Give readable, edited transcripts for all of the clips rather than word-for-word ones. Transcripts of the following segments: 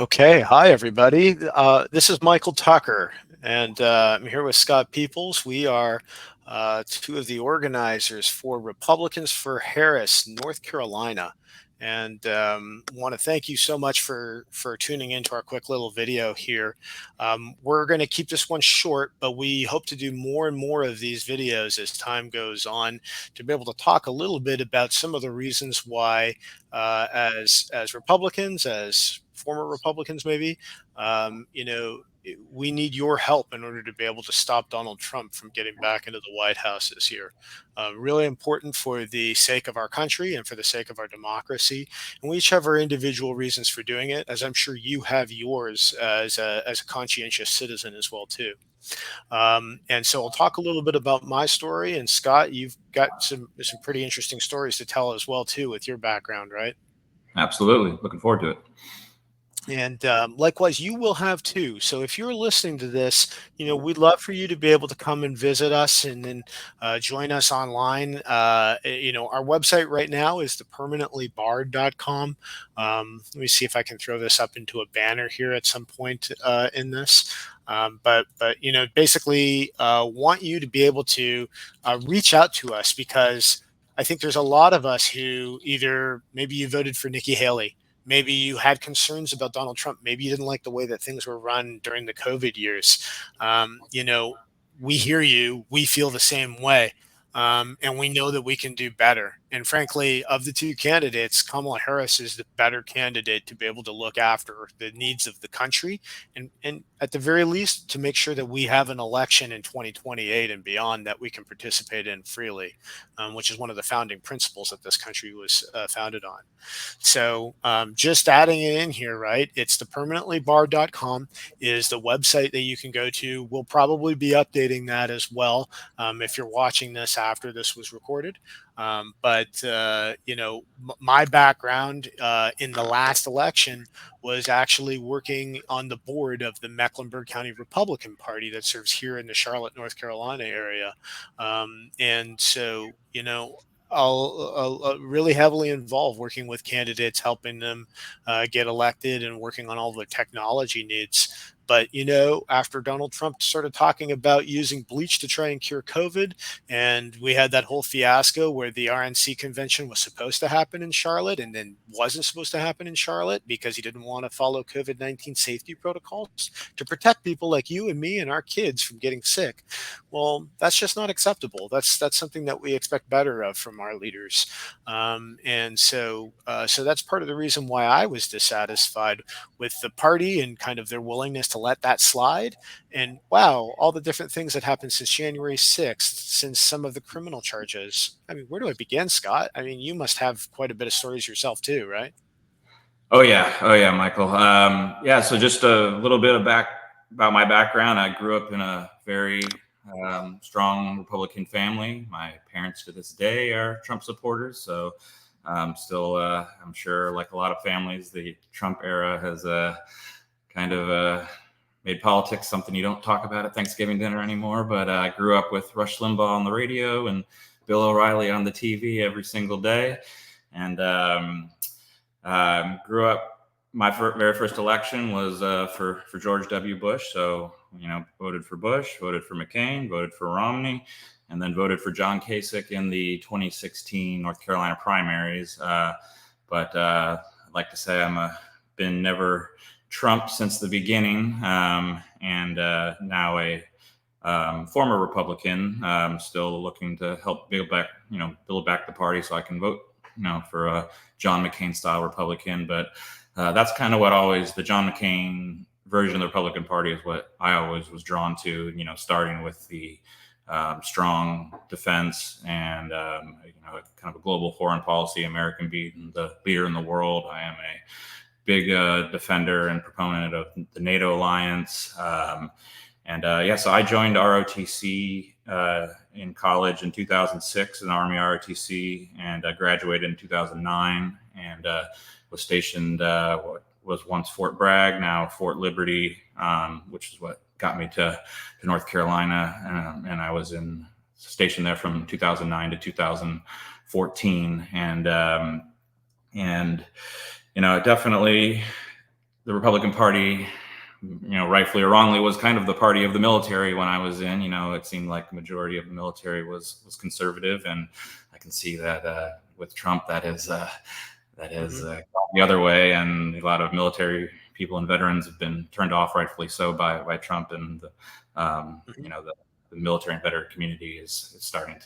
Okay, hi everybody. This is Michael Tucker, and I'm here with Scott Peoples. We are two of the organizers for Republicans for Harris, North Carolina, and want to thank you so much for tuning into our quick little video here. We're going to keep this one short, but we hope to do more and more of these videos as time goes on to be able to talk a little bit about some of the reasons why as Republicans, as former Republicans, maybe, we need your help in order to be able to stop Donald Trump from getting back into the White House this year. Really important for the sake of our country and for the sake of our democracy. And we each have our individual reasons for doing it, as I'm sure you have yours as a conscientious citizen as well too. And so I'll talk a little bit about my story. And Scott, you've got some pretty interesting stories to tell as well too with your background, right? Absolutely. Looking forward to it. And likewise, you will have too. So if you're listening to this, we'd love for you to be able to come and visit us and then join us online. Our website right now is thepermanentlybarred.com. Let me see if I can throw this up into a banner here at some point in this. But basically, want you to be able to reach out to us because I think there's a lot of us who either maybe you voted for Nikki Haley. Maybe you had concerns about Donald Trump. Maybe you didn't like the way that things were run during the COVID years. We hear you. We feel the same way. And we know that we can do better. And frankly, of the two candidates, Kamala Harris is the better candidate to be able to look after the needs of the country and at the very least, to make sure that we have an election in 2028 and beyond that we can participate in freely, which is one of the founding principles that this country was founded on. So just adding it in here, right? It's thepermanentlybarred.com is the website that you can go to. We'll probably be updating that as well if you're watching this after this was recorded. My background in the last election was actually working on the board of the Mecklenburg County Republican Party that serves here in the Charlotte, North Carolina area. And so, I'll really heavily involved working with candidates, helping them get elected and working on all the technology needs. But, after Donald Trump started talking about using bleach to try and cure COVID, and we had that whole fiasco where the RNC convention was supposed to happen in Charlotte and then wasn't supposed to happen in Charlotte because he didn't want to follow COVID-19 safety protocols to protect people like you and me and our kids from getting sick. Well, that's just not acceptable. That's something that we expect better of from our leaders. So that's part of the reason why I was dissatisfied with the party and kind of their willingness to let that slide. And wow, all the different things that happened since January 6th, since some of the criminal charges. I mean, where do I begin, Scott? I mean, you must have quite a bit of stories yourself too, right? Oh yeah, Michael. So just a little bit about my background. I grew up in a very strong Republican family. My parents to this day are Trump supporters. So still, I'm sure, like a lot of families, the Trump era has kind of made politics something you don't talk about at Thanksgiving dinner anymore. But I grew up with Rush Limbaugh on the radio and Bill O'Reilly on the TV every single day. And grew up, my very first election was for George W. Bush. So, voted for Bush, voted for McCain, voted for Romney, and then voted for John Kasich in the 2016 North Carolina primaries. But I'd like to say been never Trump since the beginning, and now a former Republican, still looking to help build back the party so I can vote, for a John McCain style Republican. But that's kind of what the John McCain version of the Republican Party is what I always was drawn to, starting with the strong defense and, kind of a global foreign policy, American being the leader in the world. I am a big defender and proponent of the NATO alliance. So I joined ROTC in college in 2006, in Army ROTC, and graduated in 2009, and was stationed what was once Fort Bragg, now Fort Liberty, which is what got me to North Carolina. And I was stationed there from 2009 to 2014. And definitely the Republican Party, rightfully or wrongly, was kind of the party of the military when I was in. It seemed like the majority of the military was conservative, and I can see that with Trump, that has Hmm. gone the other way, and a lot of military people and veterans have been turned off, rightfully so, by Trump, and Hmm. the military and veteran community is starting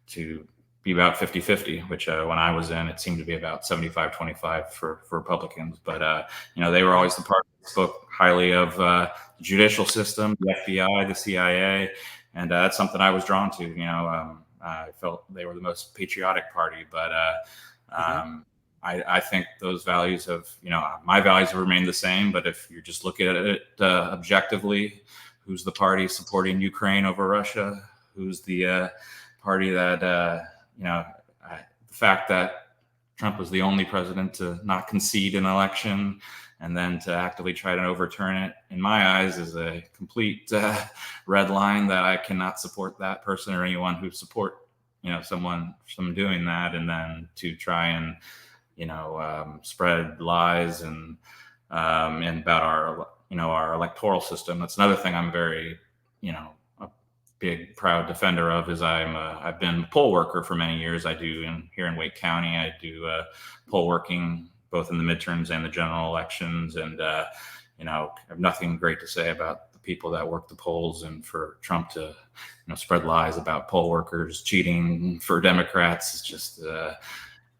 to be about 50-50, which when I was in, it seemed to be about 75-25 for Republicans. But, they were Hmm. always the party that spoke highly of the judicial system, the FBI, the CIA. And that's something I was drawn to. I felt they were the most patriotic party. But Hmm. um, I think those values my values have remained the same. But if you're just looking at it objectively, who's the party supporting Ukraine over Russia? Who's the party that the fact that Trump was the only president to not concede an election and then to actively try to overturn it, in my eyes, is a complete red line that I cannot support that person or anyone who support someone doing that, and then to try and spread lies and about our electoral system. That's another thing I'm very a big proud defender of. Is I've been a poll worker for many years. I do here in Wake County. I do poll working both in the midterms and the general elections, and I have nothing great to say about the people that work the polls, and for Trump to spread lies about poll workers cheating for Democrats is just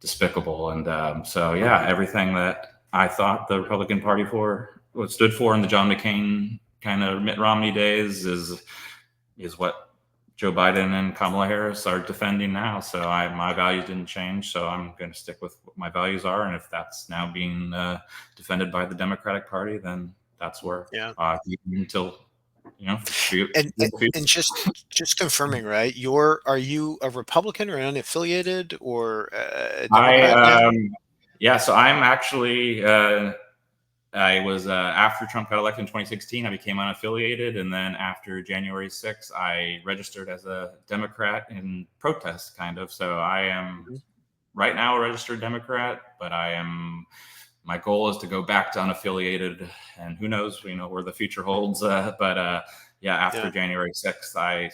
despicable. And so, yeah, everything that I thought the Republican Party stood for in the John McCain kind of Mitt Romney days is what Joe Biden and Kamala Harris are defending now. So my values didn't change. So I'm going to stick with what my values are. And if that's now being defended by the Democratic Party, then that's where Yeah. until And just confirming, right? Are you a Republican or unaffiliated or a I Democrat now? yeah. So I'm actually. I was after Trump got elected in 2016, I became unaffiliated, and then after January 6th, I registered as a Democrat in protest, kind of. So I am Mhm. right now a registered Democrat, but my goal is to go back to unaffiliated, and who knows, where the future holds. But yeah, after Yeah. January 6th, I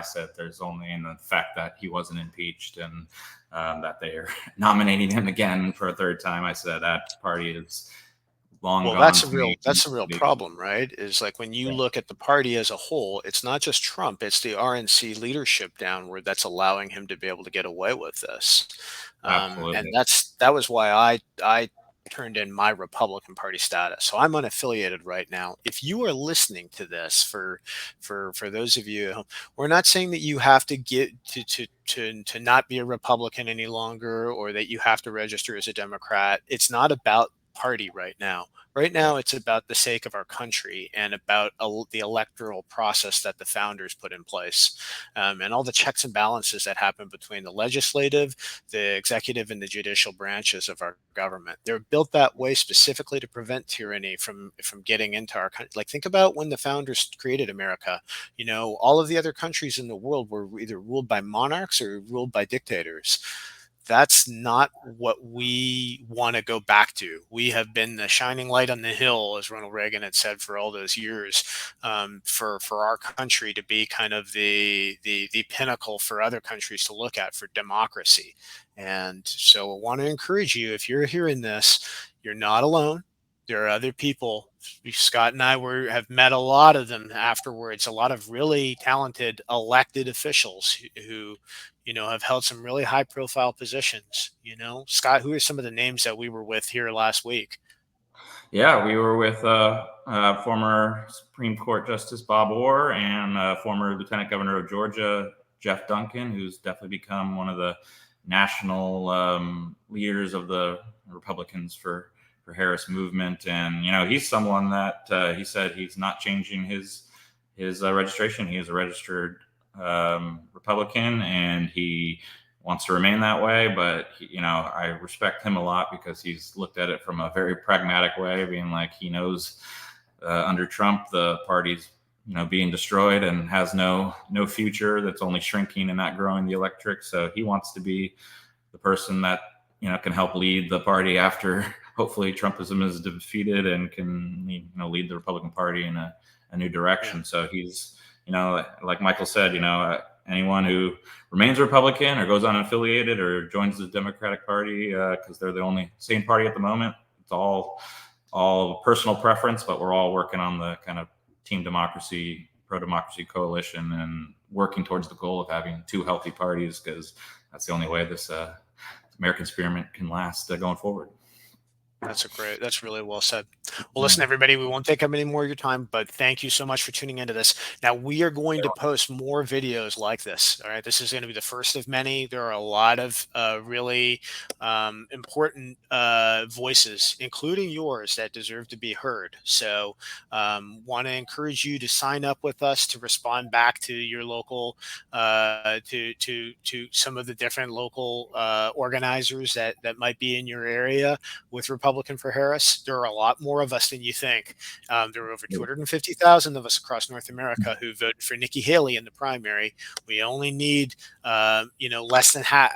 said there's only in the fact that he wasn't impeached and that they are nominating him again for a third time. I said that party is long Well, gone to me. that's a real problem, right? Is like when you Yeah, look at the party as a whole, it's not just Trump, it's the RNC leadership downward that's allowing him to be able to get away with this. And absolutely. that was why I turned in my Republican Party status. So I'm unaffiliated right now. If you are listening to this, for those of you, we're not saying that you have to get to not be a Republican any longer, or that you have to register as a Democrat. It's not about party right now. Right now, it's about the sake of our country and about the electoral process that the founders put in place, and all the checks and balances that happen between the legislative, the executive, and the judicial branches of our government. They're built that way specifically to prevent tyranny from getting into our country. Like, think about when the founders created America. All of the other countries in the world were either ruled by monarchs or ruled by dictators. That's not what we want to go back to. We have been the shining light on the hill, as Ronald Reagan had said, for all those years, for our country to be kind of the pinnacle for other countries to look at for democracy. And so I want to encourage you, if you're hearing this, you're not alone. There are other people. Scott and I have met a lot of them afterwards. A lot of really talented elected officials who have held some really high profile positions. Scott, who are some of the names that we were with here last week? Yeah, we were with former Supreme Court Justice Bob Orr and former Lieutenant Governor of Georgia, Jeff Duncan, who's definitely become one of the national leaders of the Republicans for Harris movement. And he's someone that he said he's not changing his registration. He is a registered Republican, and he wants to remain that way. But I respect him a lot because he's looked at it from a very pragmatic way, being like he knows under Trump the party's being destroyed and has no future. That's only shrinking and not growing the electorate. So he wants to be the person that can help lead the party after hopefully Trumpism is defeated and can lead the Republican Party in a new Yeah. direction. So he's like Michael said, anyone who remains a Republican or goes unaffiliated or joins the Democratic Party because they're the only sane party at the moment. It's all personal preference, but we're all working on the kind of team democracy, pro democracy coalition, and working towards the goal of having two healthy parties, because that's the only way this American experiment can last going forward. That's really well said. Well, listen, everybody, we won't take up any more of your time, but thank you so much for tuning into this. Now, we are going to post more videos like this. All right. This is going to be the first of many. There are a lot of really important voices, including yours, that deserve to be heard. So, want to encourage you to sign up with us to respond back to your local, to some of the different local organizers that might be in your area with Republican for Harris. There are a lot more of us than you think. There are over 250,000 of us across North America who voted for Nikki Haley in the primary. We only need, less than half,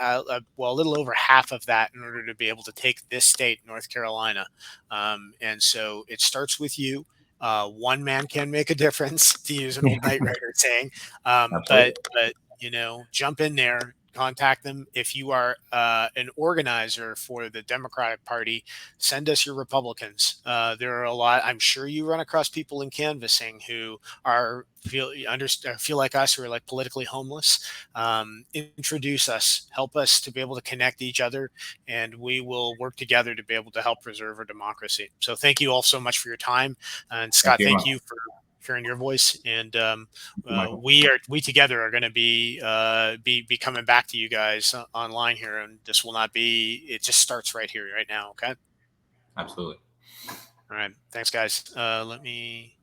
well, a little over half of that in order to be able to take this state, North Carolina. And so it starts with you. One man can make a difference, to use an old Knight Rider saying. But jump in there, contact them. If you are an organizer for the Democratic Party, send us your Republicans. There are a lot. I'm sure you run across people in canvassing who feel like us, who are like politically homeless. Introduce us, help us to be able to connect each other, and we will work together to be able to help preserve our democracy. So thank you all so much for your time, and Thank Scott, you, thank Michael. you for sharing your voice. And Michael. we together are going to be coming back to you guys online here, and this will not be. It just starts right here, right now. Okay. Absolutely. All right. Thanks, guys. Let me